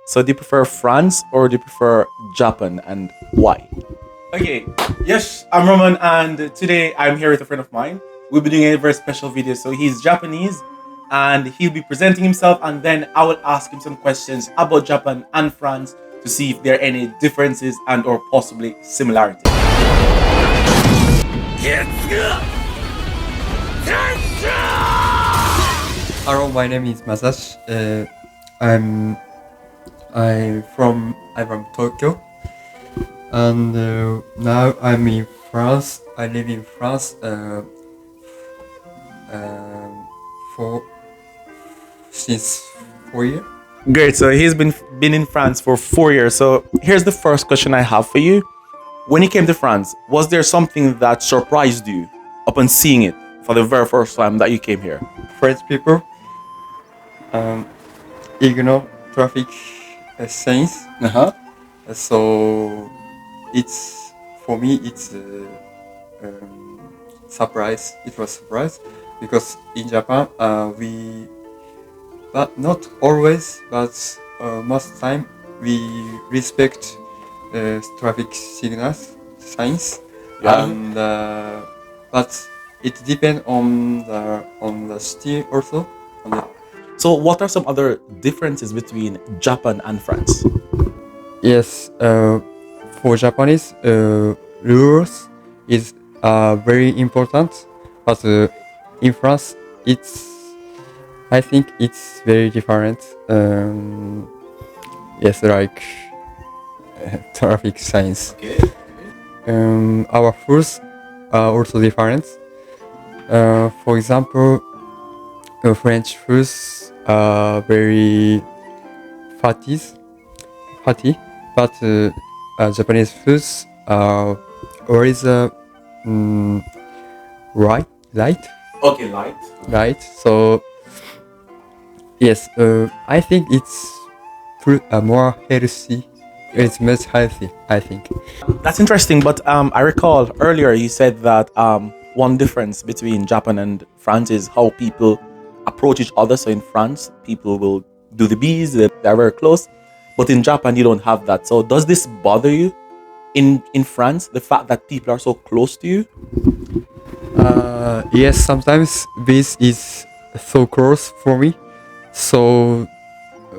So do you prefer France or do you prefer Japan, and why? Okay, yes, I'm Roman, and today I'm here with a friend of mine. We'll be doing a very special video. So he's Japanese, and he'll be presenting himself, and then I will ask him some questions about Japan and France to see if there are any differences and or possibly similarities. Hello, my name is Masashi. I'm from Tokyo, and now I'm in France. I live in France for since 4 years. Great. So he's been in France for 4 years. So here's the first question I have for you. When you came to France, was there something that surprised you upon seeing it for the very first time that you came here? French people ignore traffic signs. So it's for me it's surprise. It was surprise because in Japan but not always, but most time we respect traffic signals signs, Yeah. and but it depends on the city also. So what are some other differences between Japan and France? Yes, for Japanese, rules is very important, but in France, I think it's very different. Yes, like traffic signs. Okay. Our rules are also different. For example, French rules are very fatty, but Japanese foods are always light. Okay, light. Right. So yes, I think it's more healthy. It's much healthy, I think. That's interesting, but I recall earlier you said that one difference between Japan and France is how people approach each other. So in France, people will do the bees, they're very close, but in Japan, you don't have that. So does this bother you in France, the fact that people are so close to you? Yes, sometimes this is so close for me. So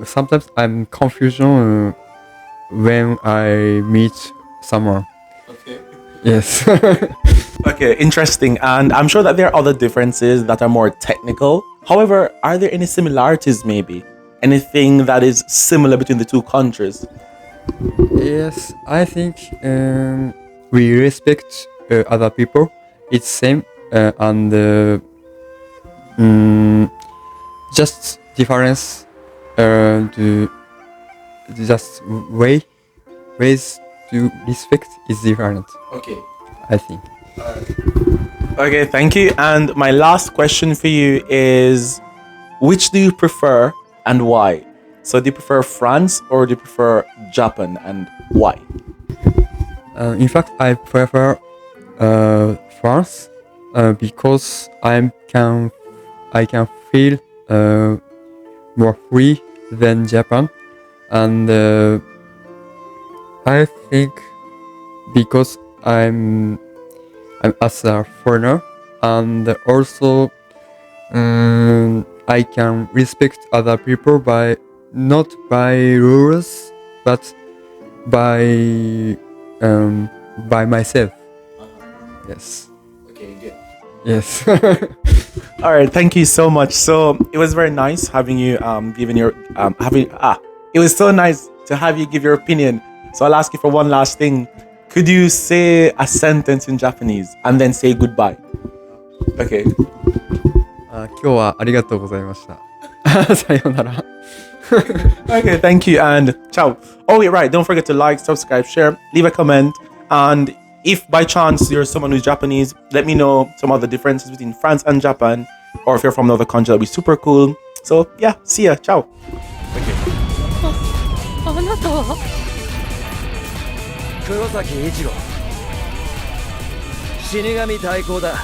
sometimes I'm confusion when I meet someone. Okay. Yes. Okay, interesting. And I'm sure that there are other differences that are more technical. However, are there any similarities maybe? Anything that is similar between the two countries? Yes, I think we respect other people. It's same and just difference. To just ways to respect is different. Okay. I think. Okay, thank you. And my last question for you is, which do you prefer and why? So do you prefer France or do you prefer Japan, and why? In fact, I prefer France because I can feel more free than Japan, and I think because I'm as a foreigner, and also I can respect other people not by rules, but by myself. Yes. Okay, good. Yes. All right, thank you so much. So it was very nice having you giving your it was so nice to have you give your opinion. So I'll ask you for one last thing. Could you say a sentence in Japanese and then say goodbye? Okay. 今日はありがとうございました。さようなら。Okay, thank you and ciao. Oh, yeah, right. Don't forget to like, subscribe, share, leave a comment. And if by chance you're someone who's Japanese, let me know some other differences between France and Japan. Or if you're from another country, that'd be super cool. So yeah, see ya. Ciao. あなたは黒崎一郎死神対抗だ。